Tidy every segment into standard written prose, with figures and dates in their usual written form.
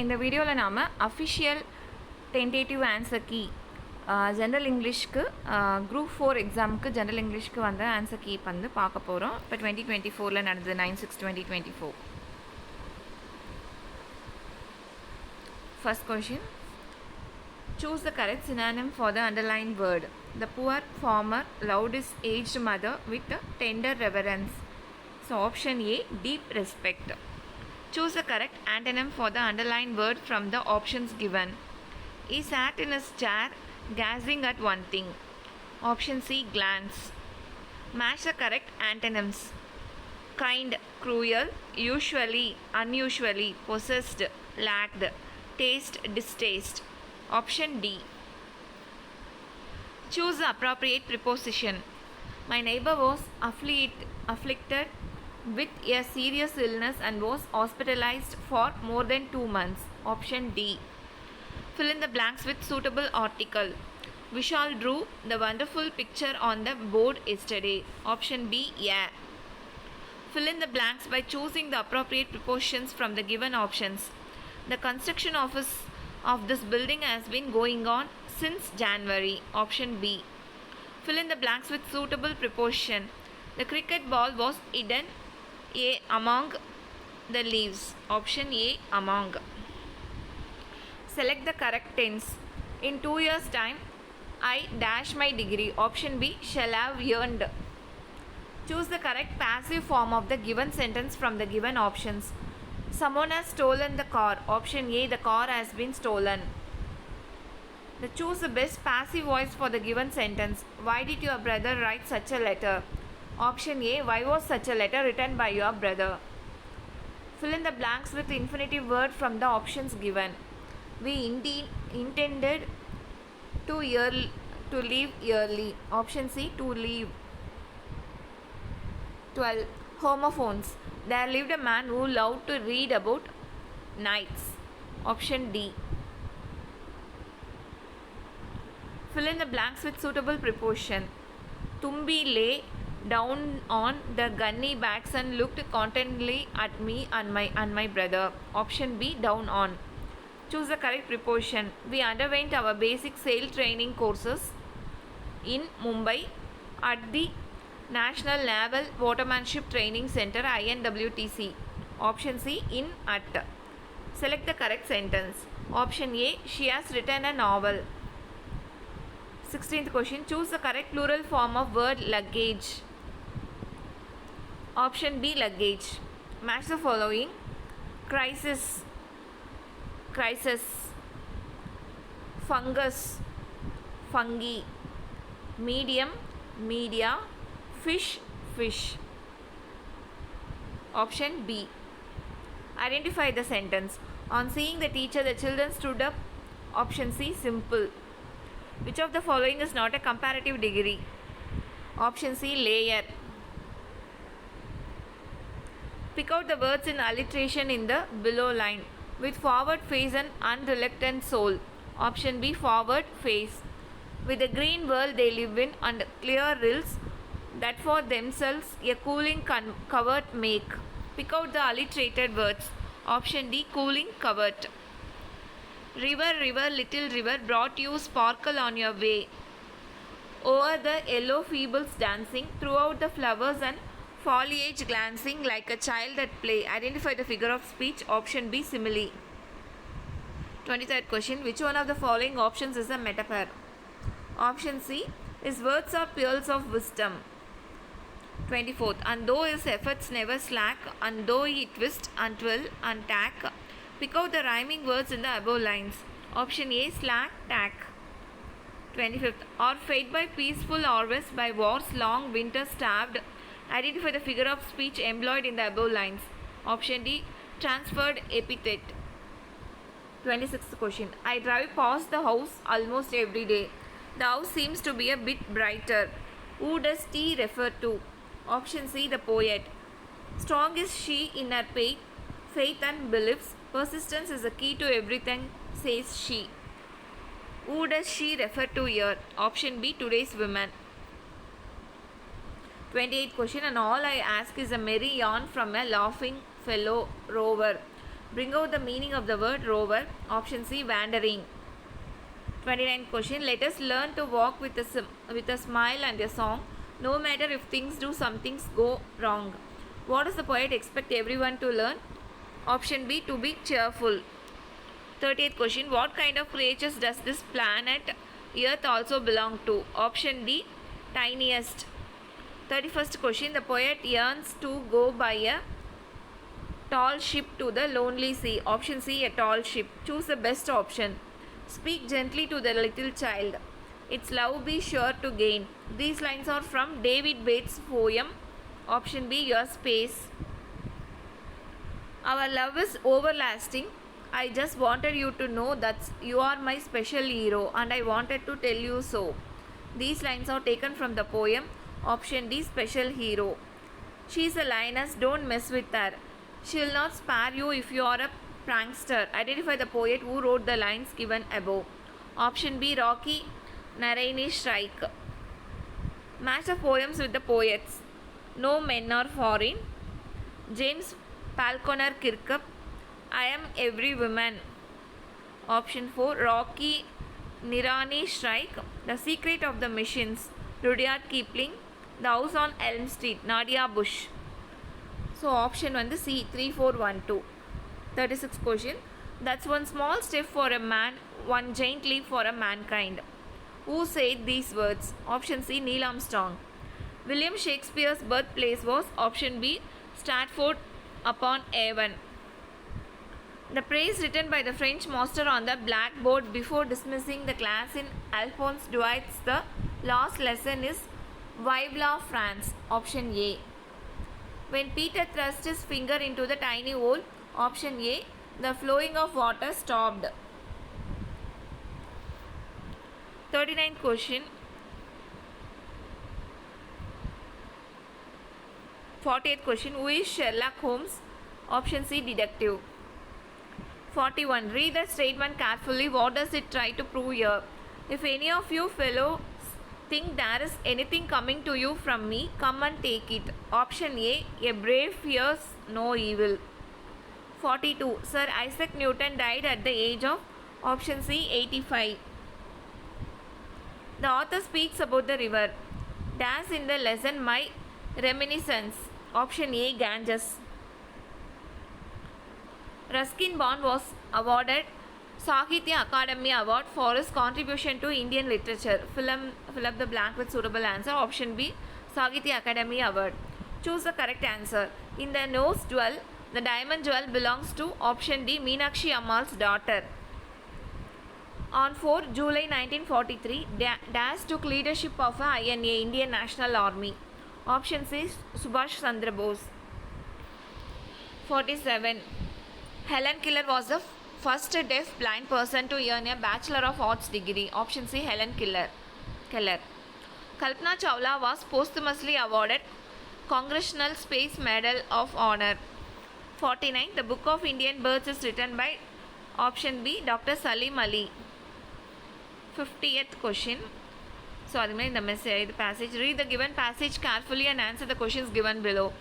இந்த வீடியோவில் நாம் official tentative answer key general இங்கிலீஷ்க்கு குரூப் 4 எக்ஸாமுக்கு ஜென்ரல் இங்கிலீஷ்க்கு வந்த ஆன்சர் கீ வந்து பார்க்க போகிறோம். இப்போ 2024 நடந்தது 9/6/2024. First question. Choose the correct synonym for the underlined word. The poor farmer loved his aged mother with tender reverence. So option A, deep respect. Choose the correct antonym for the underlined word from the options given. He sat in his chair gazing at one thing. Option C, glance. Match the correct antonyms. Kind, cruel, usually, unusually, possessed, lacked, taste, distaste. Option D. Choose the appropriate preposition. My neighbor was afflicted with a serious illness and was hospitalized for more than 2 months. Option D. Fill in the blanks with suitable article. Vishal drew the wonderful picture on the board yesterday. Option B. Yeah. Fill in the blanks by choosing the appropriate prepositions from the given options. The construction of this building has been going on since January. Option B. Fill in the blanks with suitable preposition. The cricket ball was hidden among the leaves. Option A, among. Select the correct tense. In 2 years' time, I dash my degree. Option B, shall have earned. Choose the correct passive form of the given sentence from the given options. Someone has stolen the car. Option A, the car has been stolen. Choose the best passive voice for the given sentence. Why did your brother write such a letter? Option A, why was such a letter written by your brother? Fill in the blanks with infinitive word from the options given. We intended to leave early. Option C, to leave. 12. Homophones. There lived a man who loved to read about knights. Option D. Fill in the blanks with suitable preposition. Tumbi lay down on the gunny backs and looked contentedly at me and my brother. Option B, down on. Choose the correct preposition. We underwent our basic sail training courses in Mumbai at the National Naval Watermanship Training Center INWTC. Option C, in at. Select the correct sentence. Option A, she has written a novel. 16th question. Choose the correct plural form of word luggage. Option B, luggage. Match the following. Crisis, fungus, fungi, medium, media, fish, Option B. Identify the sentence. On seeing the teacher, the children stood up. Option C, simple. Which of the following is not a comparative degree? Option C, layer. Pick out the words in alliteration in the below line. With forward face and unreluctant soul. Option B, forward face. With the green world they live in and clear rills that for themselves a cooling covert make. Pick out the alliterated words. Option D, cooling covert. River, river, little river, brought you sparkle on your way. Over the yellow feebles dancing, throughout the flowers and foliage glancing like a child at play. Identify the figure of speech. Option B, simile. 23rd question. Which one of the following options is a metaphor? Option C, his words are pearls of wisdom. 24th. And though his efforts never slack, and though he twist and twirl and tack. Pick out the rhyming words in the above lines. Option A, slack, tack. 25th. Or fed by peaceful harvest by war's long winter starved. Identify the figure of speech employed in the above lines. Option D, transferred epithet. 26th question. I drive past the house almost every day. The house seems to be a bit brighter. Who does T refer to? Option C, the poet. Strong is she in her faith and beliefs. Persistence is the key to everything, says she. Who does she refer to here? Option B, today's women. 28th question. And all I ask is a merry yarn from a laughing fellow rover. Bring out the meaning of the word rover. Option C, wandering. 29th question. Let us learn to walk with a smile and a song, no matter if things do some things go wrong. What does the poet expect everyone to learn? Option B, to be cheerful. 30th question. What kind of creatures does this planet Earth also belong to? Option D, tiniest. 31st question. The poet yearns to go by a tall ship to the lonely sea. Option C, a tall ship. Choose the best option. Speak gently to the little child. Its love be sure to gain. These lines are from David Bates' poem. Option B, your space. Our love is everlasting. I just wanted you to know that you are my special hero and I wanted to tell you so. These lines are taken from the poem. Option D, special hero. She is a lioness, don't mess with her. She will not spare you if you are a prankster. Identify the poet who wrote the lines given above. Option B, Rocky Naraini Strike. Match of poems with the poets. No Men Are Foreign. James Falconer Kirkup. I Am Every Woman. Option 4, Rocky Nirani Strike. The Secret of the Machines. Rudyard Kipling. The House on Elm Street. Nadia Bush. So option 1 the C, 3, 4, 1, 2. 36th question. That's one small step for a man, one giant leap for a mankind. Who said these words? Option C, Neil Armstrong. William Shakespeare's birthplace was option B, Stratford upon Avon. The praise written by the French master on the blackboard before dismissing the class in Alphonse Dauet's The Last Lesson is Vive la France. Option A. When Peter thrust his finger into the tiny hole. Option A. The flowing of water stopped. 39th question. 40th question. Who is Sherlock Holmes? Option C, detective. 41. Read the statement carefully. What does it try to prove here? If any of you fellows think there is anything coming to you from me, come and take it. Option A. A brave fears no evil. 42. Sir Isaac Newton died at the age of option C, 85. The author speaks about the river. Dash in the lesson my reminiscence. Option A, Ganges. Ruskin Bond was awarded Sahitya Academy Award for his contribution to Indian literature. Fill up the blank with suitable answer. Option B, Sahitya Academy Award. Choose the correct answer. In the nose jewel, the diamond jewel belongs to option D, Meenakshi Ammal's daughter. On 4 July 1943, Dash took leadership of INA, Indian National Army. Option C, Subhash Chandra Bose. 47. Helen Keller was the first deaf blind person to earn a Bachelor of Arts degree. Option C, Helen Keller. Kalpana Chawla was posthumously awarded Congressional Space Medal of Honor. 49. The Book of Indian Birds is written by option B, Dr. Salim Ali. 50th question. So, the passage. Read the given passage carefully and answer the questions given below.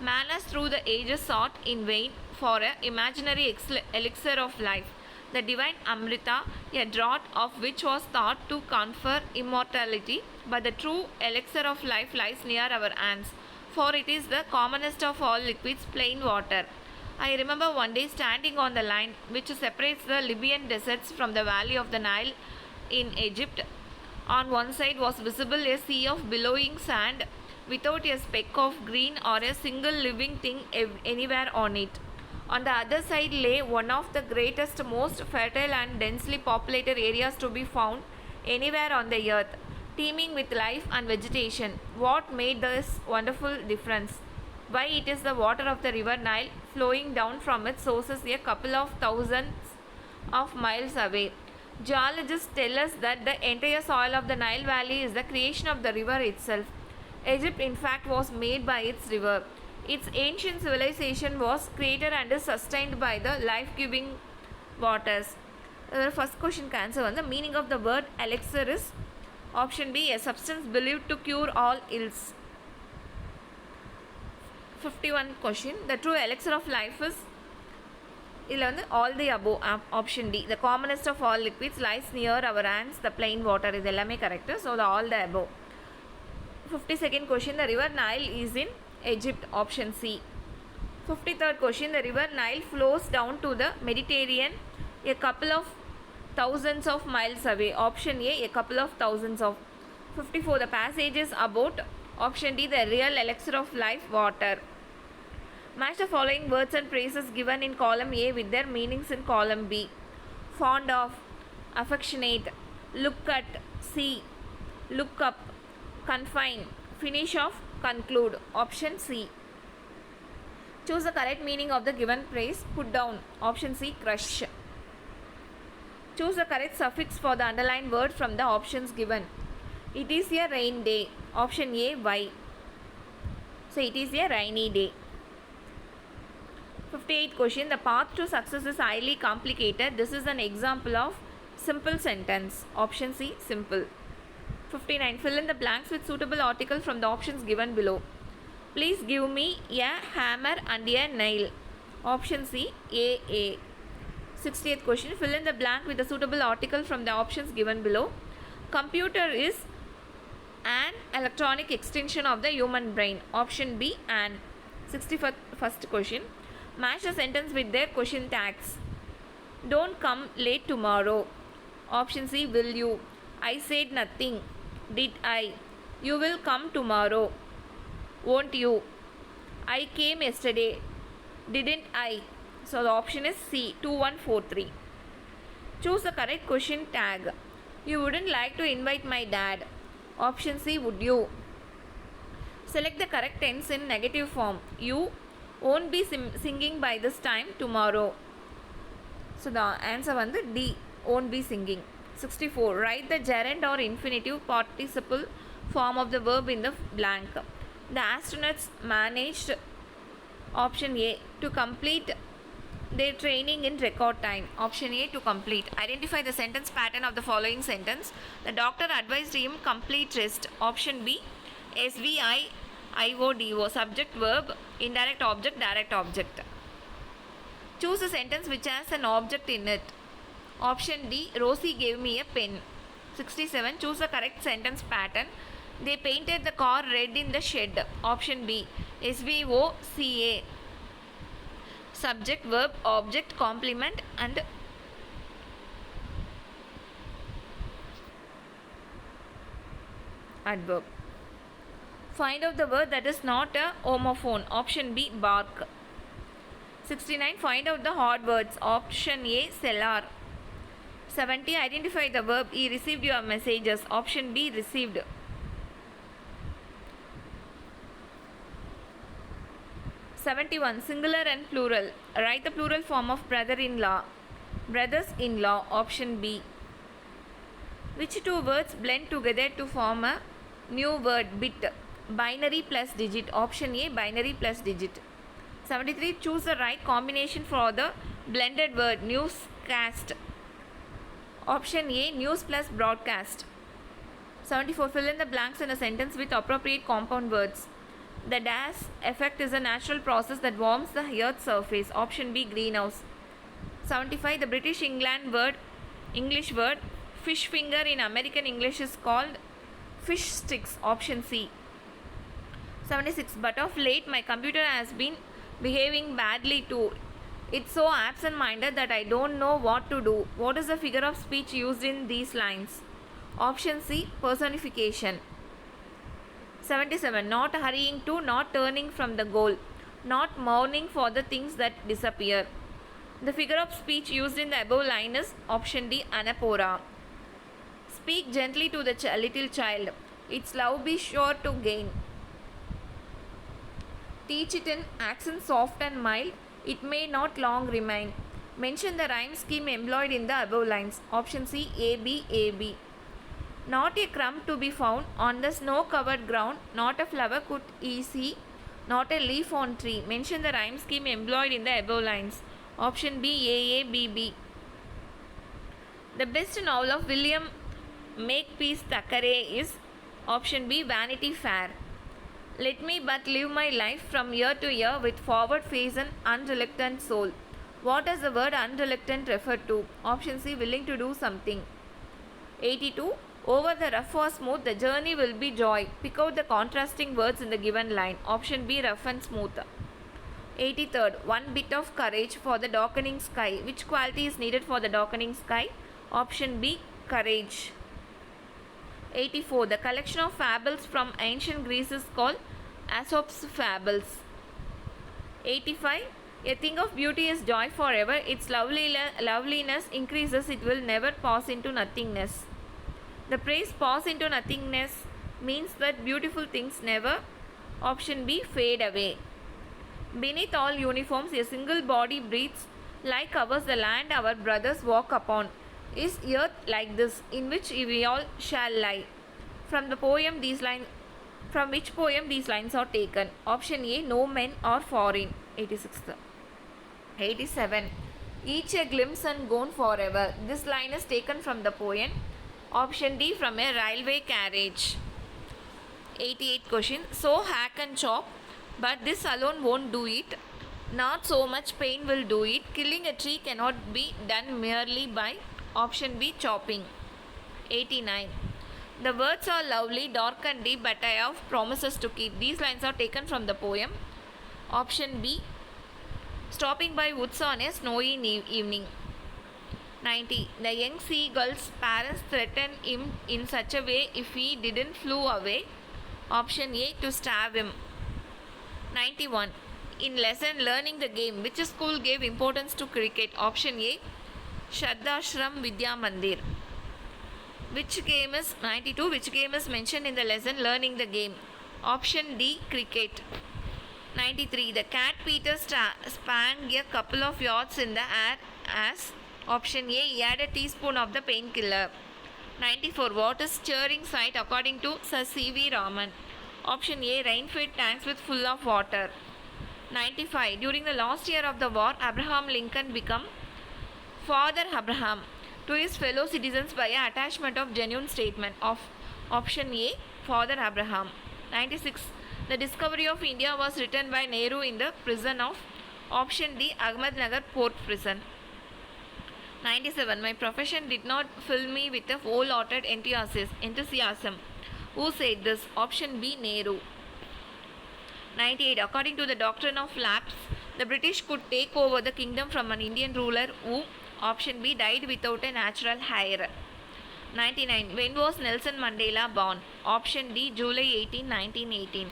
Man has through the ages sought in vain for an imaginary elixir of life, the divine Amrita, a draught of which was thought to confer immortality, but the true elixir of life lies near our hands, for it is the commonest of all liquids, plain water. I remember one day standing on the line which separates the Libyan deserts from the valley of the Nile in Egypt. On one side was visible a sea of billowing sand without a speck of green or a single living thing anywhere on it. On the other side lay one of the greatest, most fertile and densely populated areas to be found anywhere on the earth, teeming with life and vegetation. What made this wonderful difference? Why, it is the water of the river Nile flowing down from its sources a couple of thousands of miles away. Geologists tell us that the entire soil of the Nile Valley is the creation of the river itself. Egypt, in fact, was made by its river. Its ancient civilization was created and is sustained by the life-giving waters. The first question answer on the meaning of the word elixir is option B, a substance believed to cure all ills. 51 question. The true elixir of life is இதில் வந்து all the above option D. The commonest of all liquids lies near our hands, the plain water. இது எல்லாமே correct. So all the above. 52nd question, the river Nile is in Egypt. Option C. 53rd question, the river Nile flows down to the Mediterranean a couple of thousands of miles away. Option A, a couple of thousands of. 54, the passage is about. Option D, the real elixir of life, water. Match the following words and phrases given in column A with their meanings in column B. Fond of, affectionate, look at, see, look up, confine, finish off, conclude. Option C. Choose the correct meaning of the given phrase. Put down. Option C, crush. Choose the correct suffix for the underlined word from the options given. It is a rain day. Option A, why. So it is a rainy day. 58th question, the path to success is highly complicated. This is an example of simple sentence. Option C, simple. 59, fill in the blanks with suitable article from the options given below. Please give me a hammer and a nail. Option C, A. 60th question, fill in the blank with the suitable article from the options given below. Computer is an electronic extension of the human brain. Option B, an. 61st question, match the sentence with their question tags. Don't come late tomorrow. Option C, will you. I said nothing. Did I. You will come tomorrow. Won't you. I came yesterday. Didn't I. So the option is C, 2143. Choose the correct question tag. You wouldn't like to invite my dad. Option C, would you. Select the correct tense in negative form. You won't be singing by this time tomorrow. So the answer வந்து D, won't be singing. 64, write the gerund or infinitive participle form of the verb in the blank. The astronauts managed. Option A, to complete their training in record time. Option A, to complete. Identify the sentence pattern of the following sentence. The doctor advised him complete rest. Option B, SVIIODO. Subject, verb, indirect object, direct object. Choose a sentence which has an object in it. Option D, Rosie gave me a pen. 67, choose the correct sentence pattern. They painted the car red in the shed. Option B, SVOCA. Subject, verb, object, complement and adverb. Find out the word that is not a homophone. Option B, bark. 69, find out the hard words. Option A, cellar. 70, identify the verb. He received your messages. Option B, received. 71, singular and plural. Write the plural form of brother-in-law. Brothers-in-law. Option B. Which two words blend together to form a new word? Bit. Binary plus digit. Option A, binary plus digit. 73, choose the right combination for the blended word. Newscast. Option A, news plus broadcast. 74, fill in the blanks in a sentence with appropriate compound words. The dash effect is a natural process that warms the earth's surface. Option B, greenhouse. 75, the British English word fish finger in American English is called fish sticks. Option C. 76, but of late my computer has been behaving badly too. It's so absent-minded that I don't know what to do. What is the figure of speech used in these lines? Option C, personification. 77, not hurrying to, not turning from the goal, not mourning for the things that disappear. The figure of speech used in the above line is option D, anaphora. Speak gently to the little child. Its love be sure to gain. Teach it in accent soft and mild. It may not long remain. Mention the rhyme scheme employed in the above lines. Option C, AB, AB. Not a crumb to be found on the snow-covered ground. Not a flower could he see. Not a leaf on tree. Mention the rhyme scheme employed in the above lines. Option B, AA, BB. The best novel of William Makepeace Thackeray is option B, Vanity Fair. Let me but live my life from year to year with forward face and unreluctant soul. What does the word unreluctant refer to? Option C, willing to do something. 82. Over the rough or smooth, the journey will be joy. Pick out the contrasting words in the given line. Option B, rough and smooth. 83rd. One bit of courage for the darkening sky. Which quality is needed for the darkening sky? Option B, courage. 84. The collection of fables from ancient Greece is called Aesop's Fables. 85. A thing of beauty is joy forever. Its loveliness increases, it will never pass into nothingness. The phrase pass into nothingness means that beautiful things never, option B, fade away. Beneath all uniforms, a single body breathes like ours, the land our brothers walk upon. Is earth like this, in which we all shall lie? From which poem these lines are taken? Option A, no men are foreign. 86th. 87. Each a glimpse and gone forever. This line is taken from the poem. Option D, from a railway carriage. 88 question. So hack and chop, but this alone won't do it. Not so much pain will do it. Killing a tree cannot be done merely by, option B, chopping. 89. The words are lovely, dark and deep, but I have promises to keep. These lines are taken from the poem. Option B, stopping by woods on a snowy evening. 90. The young seagull's parents threatened him in such a way if he didn't flew away. Option A, to stab him. 91. In lesson learning the game, which school gave importance to cricket? Option A, Shraddhashram Vidya Mandir. Which game is 92? Which game is mentioned in the lesson learning the game? Option D, cricket. 93. The cat Peter sprang a couple of yards in the air as, option A, he had a teaspoon of the painkiller. 94. What is cheering sight according to Sir C.V. Raman? Option A, rain-fed tanks with full of water. 95. During the last year of the war, Abraham Lincoln became Father Abraham to his fellow citizens by an attachment of genuine statement of, option A, Father Abraham. 96. The discovery of India was written by Nehru in the prison of, option D, Ahmednagar Port Prison. 97. My profession did not fill me with a wholehearted enthusiasm. Who said this? Option B, Nehru. 98. According to the doctrine of lapse, the British could take over the kingdom from an Indian ruler who, option B, died without a natural heir. 99. When was Nelson Mandela born? Option D, July 18, 1918.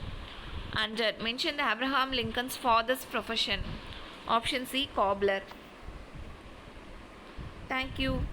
100. Mention the Abraham Lincoln's father's profession. Option C, cobbler. Thank you.